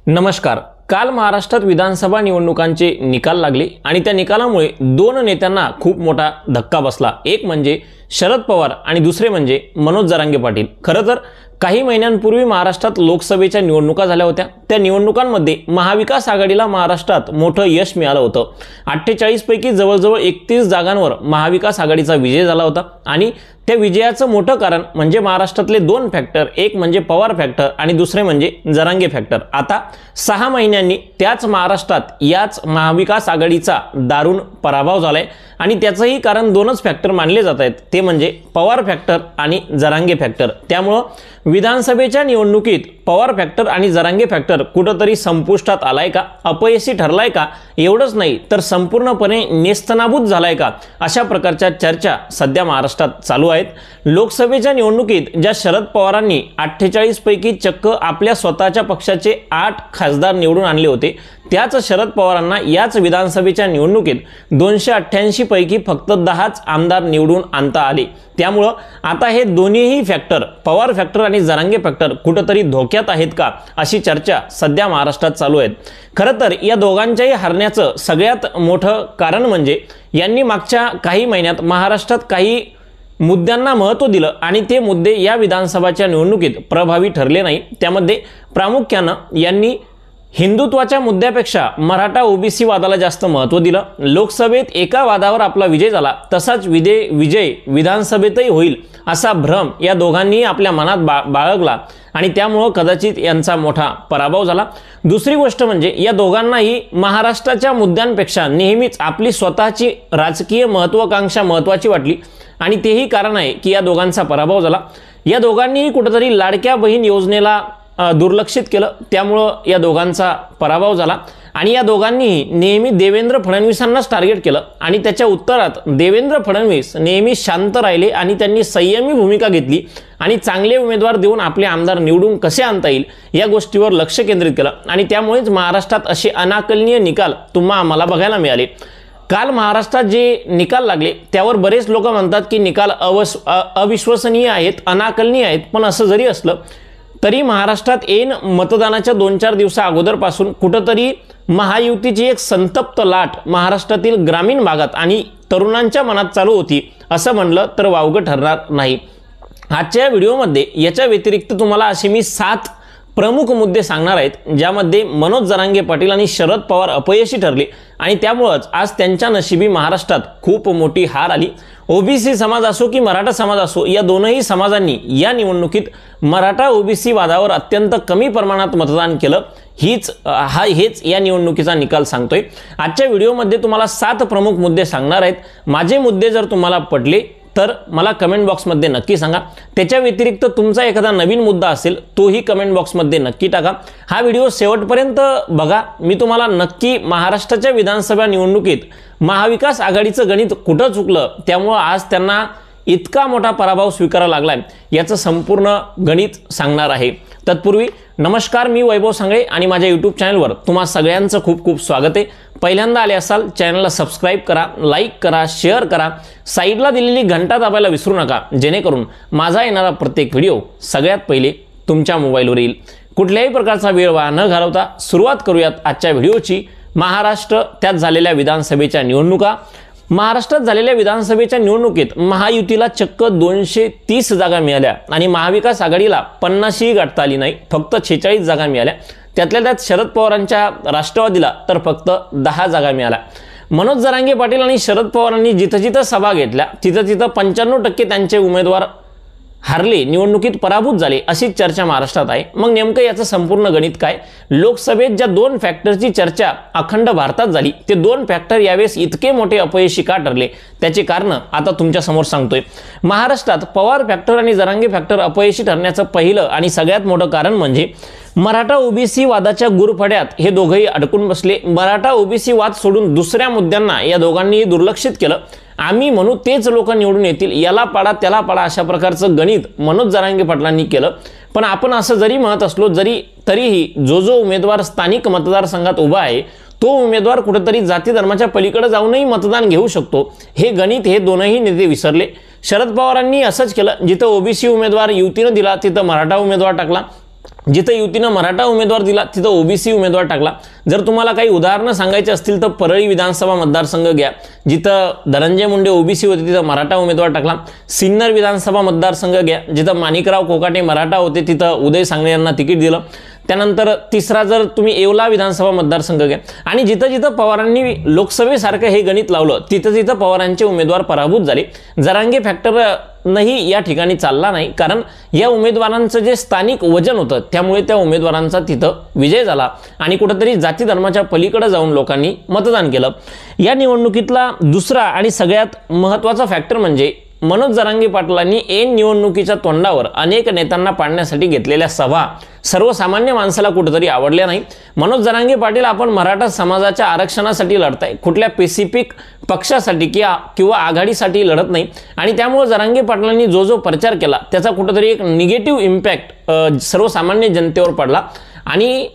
नमस्कार। काल महाराष्ट्रात विधानसभा निवडणुकांचे निकाल लागले आणि त्या निकालामुळे दोन नेत्यांना खूप मोठा धक्का बसला। एक म्हणजे शरद पवार आणि दुसरे म्हणजे मनोज जरांगे पाटील। खरं तर काही महिन्यांपूर्वी महाराष्ट्रात लोकसभेच्या निवडणुका झाल्या होत्या। त्या निवडणुकांमध्ये महाविकास आघाडीला महाराष्ट्रात मोठं यश मिळालं होतं। 48 पैकी जवळजवळ 31 जागांवर महाविकास आघाडीचा विजय झाला होता आणि त्या विजयाचं मोठं कारण म्हणजे महाराष्ट्रातले दोन फॅक्टर, एक म्हणजे पवार फॅक्टर आणि दुसरे म्हणजे जरांगे फॅक्टर। आता 6 महिन्यांनी त्याच महाराष्ट्रात याच महाविकास आघाडीचा दारुण पराभव झालाय आणि त्याचंही कारण दोनच फॅक्टर मानले जात आहेत, ते म्हणजे पवार फॅक्टर आणि जरांगे फॅक्टर। त्यामुळे विधानसभेच्या निवडणुकीत पवार फॅक्टर आणि जरांगे फॅक्टर कुठेतरी संपुष्टात आलाय का, अपयशी ठरलाय का, एवढंच नाही तर संपूर्णपणे नेस्तनाबूत झालाय का, अशा प्रकारच्या चर्चा सध्या महाराष्ट्रात चालू आहेत। लोकसभेच्या निवडणुकीत ज्या शरद पवारांनी 48 पैकी चक्क आपल्या स्वतःच्या पक्षाचे 8 खासदार निवडून आणले होते, त्याच शरद पवारांना याच विधानसभेच्या निवडणुकीत 288 पैकी फक्त 10च आमदार निवडून आणता आले। त्यामुळे आता हे दोन्हीही फॅक्टर, पवार फॅक्टर आणि जरांगे फॅक्टर कुठेतरी धोक्यात आहेत का, अशी चर्चा सध्या महाराष्ट्रात चालू आहे। खरं तर या दोघांच्याही हरण्याचं सगळ्यात मोठं कारण म्हणजे यांनी मागच्या काही महिन्यात महाराष्ट्रात काही मुद्द्यांना महत्त्व दिलं आणि ते मुद्दे या विधानसभाच्या निवडणुकीत प्रभावी ठरले नाही। त्यामध्ये प्रामुख्यानं यांनी हिंदुत्वाच्या मुद्द्यापेक्षा मराठा ओबीसी वादाला जास्त महत्त्व दिलं। लोकसभेत एका वादावर आपला विजय झाला, तसाच विजय विधानसभेतही होईल असा भ्रम या दोघांनी आपल्या मनात बाळगला आणि त्यामुळे कदाचित यांचा मोठा पराभव झाला। दुसरी गोष्ट म्हणजे या दोघांनाही महाराष्ट्राच्या मुद्द्यांपेक्षा नेहमीच आपली स्वतःची राजकीय महत्त्वाकांक्षा महत्त्वाची वाटली आणि तेही कारण आहे की या दोघांचा पराभव झाला। या दोघांनीही कुठेतरी लाडक्या बहीण योजनेला दुर्लक्षित केलं, त्यामुळे या दोघांचा पराभव झाला आणि या दोघांनीही नेहमी देवेंद्र फडणवीसांनाच टार्गेट केलं आणि त्याच्या उत्तरात देवेंद्र फडणवीस नेहमी शांत राहिले आणि त्यांनी संयमी भूमिका घेतली आणि चांगले उमेदवार देऊन आपले आमदार निवडून कसे आणता येईल या गोष्टीवर लक्ष केंद्रित केलं आणि त्यामुळेच महाराष्ट्रात असे अनाकलनीय निकाल आम्हाला बघायला मिळाले। काल महाराष्ट्रात जे निकाल लागले त्यावर बरेच लोक म्हणतात की निकाल अविश्वसनीय आहेत, अनाकलनीय आहेत, पण असं जरी असलं तरी महाराष्ट्रात ऐन मतदानाच्या 2-4 दिवसा अगोदरपासून कुठेतरी महायुतीची एक संतप्त लाट महाराष्ट्रातील ग्रामीण भागात आणि तरुणांच्या मनात चालू होती असं म्हणलं तर वावगं ठरणार नाही। आजच्या व्हिडिओमध्ये याच्या व्यतिरिक्त तुम्हाला असे मी 7 प्रमुख मुद्दे सांगणार आहेत ज्यामध्ये मनोज जरांगे पाटील आणि शरद पवार अपयशी ठरले आणि त्यामुळेच आज त्यांच्या नशिबी महाराष्ट्रात खूप मोठी हार आली। ओबीसी समाज असो की मराठा समाज असो, या दोनही समाजांनी या निवडणुकीत मराठा ओबीसी वादावर अत्यंत कमी प्रमाणात मतदान केलं। हेच या निवडणुकीचा निकाल सांगतोय। आजच्या व्हिडिओमध्ये तुम्हाला 7 प्रमुख मुद्दे सांगणार आहेत। माझे मुद्दे जर तुम्हाला पटले तर मला कमेंट बॉक्समध्ये नक्की सांगा। त्याच्या व्यतिरिक्त तुमचा एखादा नवीन मुद्दा असेल तोही कमेंट बॉक्समध्ये नक्की टाका। हा व्हिडिओ शेवटपर्यंत बघा। मी तुम्हाला नक्की महाराष्ट्राच्या विधानसभा निवडणुकीत महाविकास आघाडीचं गणित कुठं चुकलं, त्यामुळे आज त्यांना इतका मोठा पराभव स्वीकारावा लागलाय याचं संपूर्ण गणित सांगणार आहे। तत्पूर्वी नमस्कार, मी वैभव सांगळे आणि माझ्या यूट्यूब चॅनलवर तुम्हा सगळ्यांचं खूप खूप स्वागत आहे। पहिल्यांदा आले असाल चॅनलला सबस्क्राइब करा, लाईक करा, शेअर करा, साईडला दिलेली घंटा दाबायला विसरू नका, जेणेकरून माझा येणारा प्रत्येक व्हिडिओ सगळ्यात पहिले तुमच्या मोबाईलवर येईल। कुठल्याही प्रकारचा वेळ वाया न घालवता सुरुवात करूयात आजच्या व्हिडिओची। महाराष्ट्र त्यात झालेल्या विधानसभेच्या निवडणुका। महाराष्ट्रात झालेल्या विधानसभेच्या निवडणुकीत महायुतीला चक्क 230 जागा मिळाल्या आणि महाविकास आघाडीला 50ही गाठता आली नाही, फक्त 46 जागा मिळाल्या। त्यातल्या त्यात शरद पवारांच्या राष्ट्रवादीला तर फक्त 10 जागा मिळाल्या। मनोज जरांगे पाटील आणि शरद पवारांनी जिथं सभा घेतल्या तिथं 95% त्यांचे उमेदवार हारले, निवडणुकीत पराभूत झाले, अशी चर्चा महाराष्ट्रात आहे। मग नेमकं याचं संपूर्ण गणित काय? लोकसभेत ज्या 2 फॅक्टरची चर्चा अखंड भारतात झाली, ते 2 फॅक्टर यावेळेस इतके मोठे अपयशी का ठरले त्याचे कारण आता तुमच्या समोर सांगतोय। महाराष्ट्रात पवार फॅक्टर आणि जरांगे फॅक्टर अपयशी ठरण्याचं पहिलं आणि सगळ्यात मोठं कारण म्हणजे मराठा ओबीसी वादाच्या गुरफड्यात हे दोघंही अडकून बसले। मराठा ओबीसी वाद सोडून दुसऱ्या मुद्द्यांना या दोघांनी दुर्लक्षित केलं। आम्ही म्हणू तेच लोक निवडून येतील, याला पाडा त्याला पाडा, अशा प्रकारचं गणित मनोज जरांगे पाटलांनी केलं। पण आपण असं जरी म्हणत असलो तरीही जो उमेदवार स्थानिक मतदारसंघात उभा आहे तो उमेदवार कुठेतरी जाती धर्माच्या पलीकडे जाऊनही मतदान घेऊ शकतो, हे गणित हे दोनही नेते विसरले। शरद पवारांनी असंच केलं, जिथं ओबीसी उमेदवार युतीने दिला तिथं मराठा उमेदवार टाकला, जिथं युतीनं मराठा उमेदवार दिला तिथं ओबीसी उमेदवार टाकला। जर तुम्हाला काही उदाहरणं सांगायची असतील तर परळी विधानसभा मतदारसंघ घ्या, जिथं धनंजय मुंडे ओबीसी होते तिथं मराठा उमेदवार टाकला। सिन्नर विधानसभा मतदारसंघ घ्या, जिथं माणिकराव कोकाटे मराठा होते तिथं उदय सांगणे यांना तिकीट दिलं। त्यानंतर तिसरा जर तुम्ही येवला विधानसभा मतदारसंघ घ्या आणि जिथं जिथं पवारांनी लोकसभेसारखं हे गणित लावलं तिथं तिथं पवारांचे उमेदवार पराभूत झाले। जरांगे फॅक्टर नाही या ठिकाणी चालला नाही, कारण या उमेदवारांचं जे स्थानिक वजन होतं त्यामुळे त्या उमेदवारांचा तिथं विजय झाला आणि कुठेतरी जाती धर्माच्या पलीकडे जाऊन लोकांनी मतदान केलं। या निवडणुकीतला दुसरा आणि सगळ्यात महत्त्वाचा फॅक्टर म्हणजे मनोज जरांगे पाटलांनी ऐन निवडणुकीच्या तोंडावर अनेक नेत्यांना पाडण्यासाठी घेतलेल्या सभा सर्वसामान्य माणसाला कुठेतरी आवडल्या नाही। मनोज जरांगे पाटील आपण मराठा समाजाच्या आरक्षणासाठी लढताय, कुठल्या स्पेसिफिक पक्षासाठी किंवा आघाडीसाठी लढत नाही आणि त्यामुळे जरांगे पाटलांनी जो जो प्रचार केला त्याचा कुठेतरी एक निगेटिव्ह इम्पॅक्ट सर्वसामान्य जनतेवर पडला आणि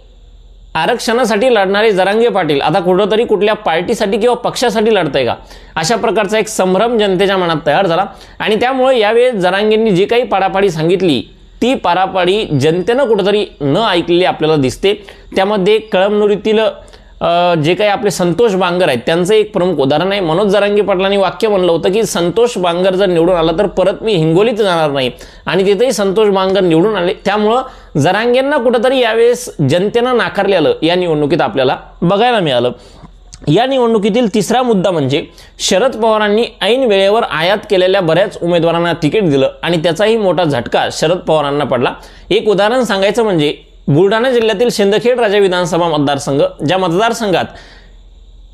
आरक्षणासाठी लढणारे जरांगे पाटील आता कुठेतरी कुठल्या पार्टीसाठी किंवा पक्षासाठी लढतंय का अशा प्रकारचा एक संभ्रम जनतेच्या मनात तयार झाला आणि त्यामुळे यावेळी जरांगेंनी जी काही पाडापाडी सांगितली ती पाडापाडी जनतेनं कुठेतरी न ऐकलेली आपल्याला दिसते। त्यामध्ये कळमनुरीतील जे काही आपले संतोष बांगर आहेत त्यांचं एक प्रमुख उदाहरण आहे। मनोज जरांगे पाटलांनी वाक्य म्हणलं होतं की संतोष बांगर जर निवडून आला तर परत मी हिंगोलीत जाणार नाही आणि तिथेही संतोष बांगर निवडून आले। त्यामुळं जरांगेंना कुठेतरी यावेळेस जनतेनं नाकारलेलं या निवडणुकीत आपल्याला बघायला मिळालं। या निवडणुकीतील तिसरा मुद्दा म्हणजे शरद पवारांनी ऐन वेळेवर आयात केलेल्या बऱ्याच उमेदवारांना तिकीट दिलं आणि त्याचाही मोठा झटका शरद पवारांना पडला। एक उदाहरण सांगायचं म्हणजे बुलढाणा जिल्ह्यातील शिंदखेड राजा विधानसभा मतदारसंघ, ज्या मतदारसंघात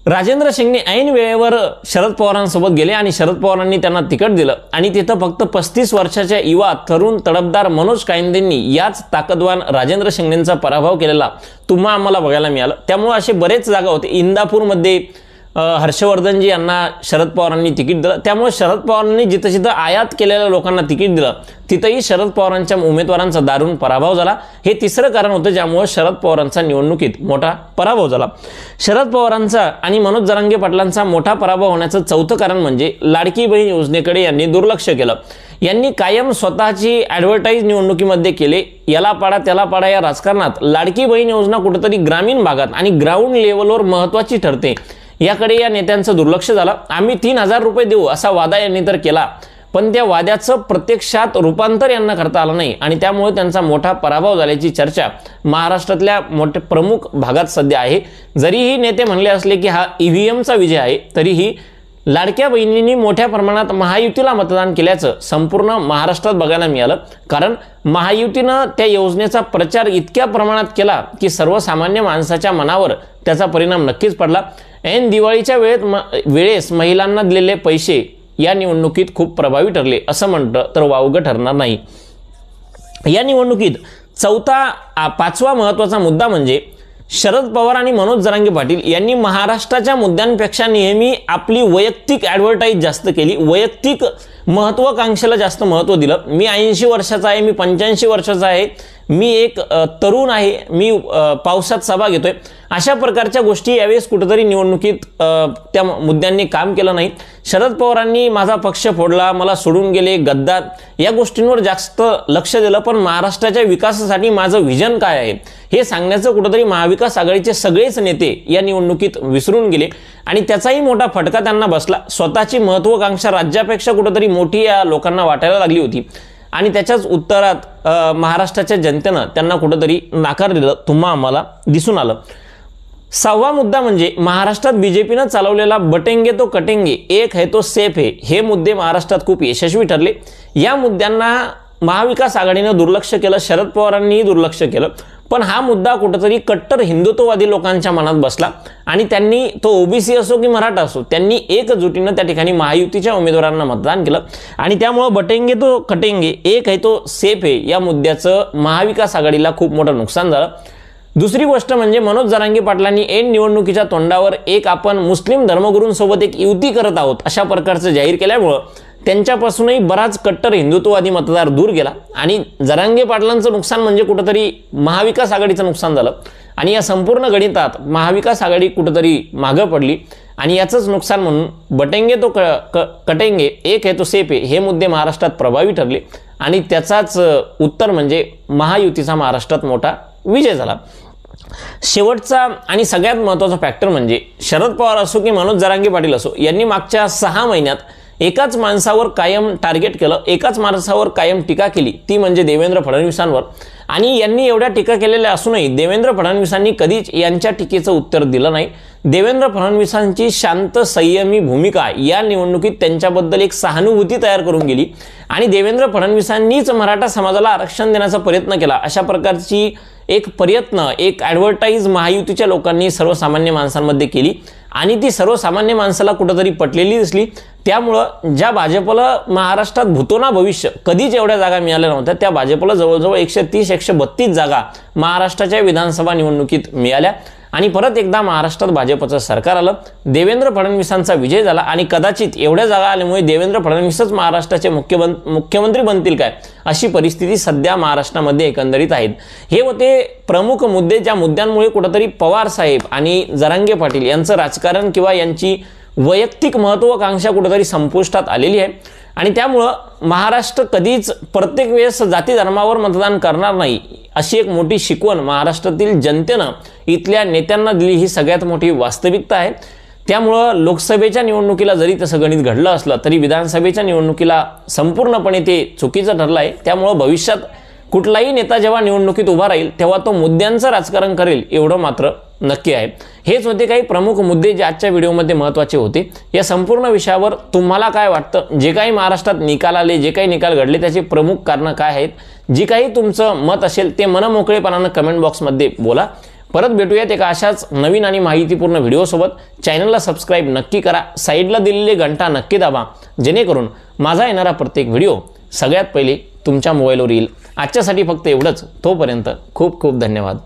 राजेंद्र शिंगणे ऐन वेळेवर शरद पवारांसोबत गेले आणि शरद पवारांनी त्यांना तिकीट दिलं आणि तिथं फक्त 35 वर्षाच्या युवा तरुण तडफदार मनोज कायंदेंनी याच ताकदवान राजेंद्र शिंगणेंचा पराभव केलेला तुम्हा आम्हाला बघायला मिळालं। त्यामुळे असे बरेच जागा होते। इंदापूरमध्ये हर्षवर्धनजी यांना शरद पवारांनी तिकीट दिलं, त्यामुळे शरद पवारांनी जिथं जिथं आयात केलेल्या लोकांना तिकीट दिलं तिथंही शरद पवारांच्या उमेदवारांचा दारुण पराभव झाला। हे तिसरं कारण होतं ज्यामुळे शरद पवारांचा निवडणुकीत मोठा पराभव झाला। शरद पवारांचा आणि मनोज जरांगे पाटलांचा मोठा पराभव होण्याचं चौथं कारण म्हणजे लाडकी बहीण योजनेकडे यांनी दुर्लक्ष केलं। यांनी कायम स्वतःची ॲडव्हर्टाईज निवडणुकीमध्ये केले। याला पाडा त्याला पाडा या राजकारणात लाडकी बहीण योजना कुठेतरी ग्रामीण भागात आणि ग्राउंड लेवलवर महत्त्वाची ठरते याकडे या नेत्यांचं दुर्लक्ष झालं। आम्ही 3000 रुपये देऊ असा वादा यांनी तर केला, पण त्या वाद्याचं प्रत्यक्षात रूपांतर यांना करता आलं नाही आणि त्यामुळे त्यांचा मोठा पराभव झाल्याची चर्चा महाराष्ट्रातल्या मोठ्या प्रमुख भागात सध्या आहे। जरीही नेते म्हणले असले की हा ईव्हीएमचा विजय आहे तरीही लाडक्या बहिणींनी मोठ्या प्रमाणात महायुतीला मतदान केल्याचं संपूर्ण महाराष्ट्रात बघायला मिळालं, कारण महायुतीनं त्या योजनेचा प्रचार इतक्या प्रमाणात केला की सर्वसामान्य माणसाच्या मनावर त्याचा परिणाम नक्कीच पडला। ऐन दिवाळीच्या वेळेस महिलांना दिलेले पैसे या निवडणुकीत खूप प्रभावी ठरले असं म्हटलं तर वावगं ठरणार नाही। या निवडणुकीत पाचवा महत्त्वाचा मुद्दा म्हणजे शरद पवार आणि मनोज जरांगे पाटील यांनी महाराष्ट्राच्या मुद्द्यांपेक्षा नेहमी आपली वैयक्तिक ॲडव्हर्टाईज जास्त केली, वैयक्तिक महत्त्वाकांक्षेला जास्त महत्त्व दिलं। मी 80 वर्षाचा आहे, मी 85 वर्षाचा आहे, मी एक तरुण आहे, मी पावसात सभा घेतोय, अशा प्रकारच्या गोष्टी यावेळेस कुठेतरी निवडणुकीत त्या मुद्द्यांनी काम केलं नाही। शरद पवारांनी माझा पक्ष फोडला, मला सोडून गेले, गद्दार या गोष्टींवर जास्त लक्ष दिलं, पण महाराष्ट्राच्या विकासासाठी माझं व्हिजन काय आहे हे सांगण्याचं कुठेतरी महाविकास आघाडीचे सगळेच नेते या निवडणुकीत विसरून गेले आणि त्याचाही मोठा फटका त्यांना बसला। स्वतःची महत्त्वाकांक्षा राज्यापेक्षा कुठेतरी मोठी या लोकांना वाटायला लागली होती आणि त्याच्याच उत्तरात महाराष्ट्राच्या जनतेनं त्यांना कुठेतरी नाकारलेलं तुम्हा आम्हाला दिसून आलं। सहावा मुद्दा म्हणजे महाराष्ट्रात बीजेपीनं चालवलेला बटेंगे तो कटेंगे, एक है तो सेफ है, हे मुद्दे महाराष्ट्रात खूप यशस्वी ठरले। या मुद्द्यांना महाविकास आघाडीनं दुर्लक्ष केलं, शरद पवारांनीही दुर्लक्ष केलं, पण हा मुद्दा कुठेतरी कट्टर हिंदुत्ववादी लोकांच्या मनात बसला आणि त्यांनी तो ओबीसी असो की मराठा असो त्यांनी एकजुटीनं त्या ठिकाणी महायुतीच्या उमेदवारांना मतदान केलं आणि त्यामुळे बटेंगे तो कटेंगे, एक है तो सेफ है या मुद्द्याचं महाविकास आघाडीला खूप मोठं नुकसान झालं। दुसरी गोष्ट म्हणजे मनोज जरांगे पाटलांनी ऐन निवडणुकीच्या तोंडावर एक आपण मुस्लिम धर्मगुरूंसोबत एक युती करत आहोत अशा प्रकारचं जाहीर केल्यामुळं त्यांच्यापासूनही बराच कट्टर हिंदुत्ववादी मतदार दूर गेला आणि जरांगे पाटलांचं नुकसान म्हणजे कुठेतरी महाविकास आघाडीचं नुकसान झालं आणि या संपूर्ण गणितात महाविकास आघाडी कुठेतरी मागं पडली आणि याचंच नुकसान म्हणून बटेंगे तो कटेंगे, एक है तो सेफ है हे मुद्दे महाराष्ट्रात प्रभावी ठरले आणि त्याचाच उत्तर म्हणजे महायुतीचा महाराष्ट्रात मोठा विजय झाला। शेवटचा आणि सगळ्यात महत्त्वाचा फॅक्टर म्हणजे शरद पवार असो की मनोज जरांगे पाटील असो यांनी मागच्या 6 महिन्यात एकाच माणसावर कायम टार्गेट केलं, एकाच माणसावर कायम टीका केली, ती म्हणजे देवेंद्र फडणवीसांवर। आणि यांनी एवढ्या टीका केलेल्या असूनही देवेंद्र फडणवीसांनी कधीच यांच्या टीकेचं उत्तर दिलं नाही। देवेंद्र फडणवीसांची शांत संयमी भूमिका या निवडणुकीत त्यांच्याबद्दल एक सहानुभूती तयार करून गेली आणि देवेंद्र फडणवीसांनीच मराठा समाजाला आरक्षण देण्याचा प्रयत्न केला अशा प्रकारची एक ॲडव्हर्टाईज महायुतीच्या लोकांनी सर्वसामान्य माणसांमध्ये केली आणि ती सर्वसामान्य माणसाला कुठेतरी पटलेली दिसली। त्यामुळं ज्या भाजपला महाराष्ट्रात भूतोना भविष्य कधीच एवढ्या जागा मिळाल्या नव्हत्या त्या भाजपला जवळजवळ 130-132 जागा महाराष्ट्राच्या विधानसभा निवडणुकीत मिळाल्या आणि परत एकदा महाराष्ट्रात भाजपचं सरकार आलं, देवेंद्र फडणवीसांचा विजय झाला आणि कदाचित एवढ्या जागा आल्यामुळे देवेंद्र फडणवीसच महाराष्ट्राचे मुख्यमंत्री बनतील काय अशी परिस्थिती सध्या महाराष्ट्रामध्ये एकंदरीत आहेत। हे होते प्रमुख मुद्दे ज्या मुद्द्यांमुळे कुठेतरी पवार साहेब आणि जरांगे पाटील यांचं राजकारण किंवा यांची वैयक्तिक महत्त्वाकांक्षा कुठेतरी संपुष्टात आलेली आहे आणि त्यामुळं महाराष्ट्र कधीच प्रत्येक वेळेस जाती धर्मावर मतदान करणार नाही अशी एक मोठी शिकवण महाराष्ट्रातील जनतेनं इथल्या नेत्यांना दिली ही सगळ्यात मोठी वास्तविकता आहे। त्यामुळं लोकसभेच्या निवडणुकीला जरी तसं गणित घडलं असलं तरी विधानसभेच्या निवडणुकीला संपूर्णपणे ते चुकीचं ठरलं आहे। त्यामुळं भविष्यात कुठलाही नेता जेव्हा निवडणुकीत उभा राहील तेव्हा तो मुद्द्यांचं राजकारण करेल एवढं मात्र नक्की आहे। हेच होते काही प्रमुख मुद्दे जे आजच्या व्हिडिओमध्ये महत्त्वाचे होते। या संपूर्ण विषयावर तुम्हाला काय वाटतं, जे काही महाराष्ट्रात निकाल आले, जे काही निकाल घडले त्याचे प्रमुख कारणं काय आहेत, जे काही तुमचं मत असेल ते मनमोकळेपणानं कमेंट बॉक्समध्ये बोला। परत भेटूयात एका अशाच नवीन आणि माहितीपूर्ण व्हिडिओसोबत। चॅनलला सबस्क्राईब नक्की करा, साईडला दिलेली घंटा नक्की दाबा जेणेकरून माझा येणारा प्रत्येक व्हिडिओ सगळ्यात पहिले तुमच्या मोबाईलवर येईल। आजच्यासाठी फक्त एवढंच, तोपर्यंत खूप खूप धन्यवाद।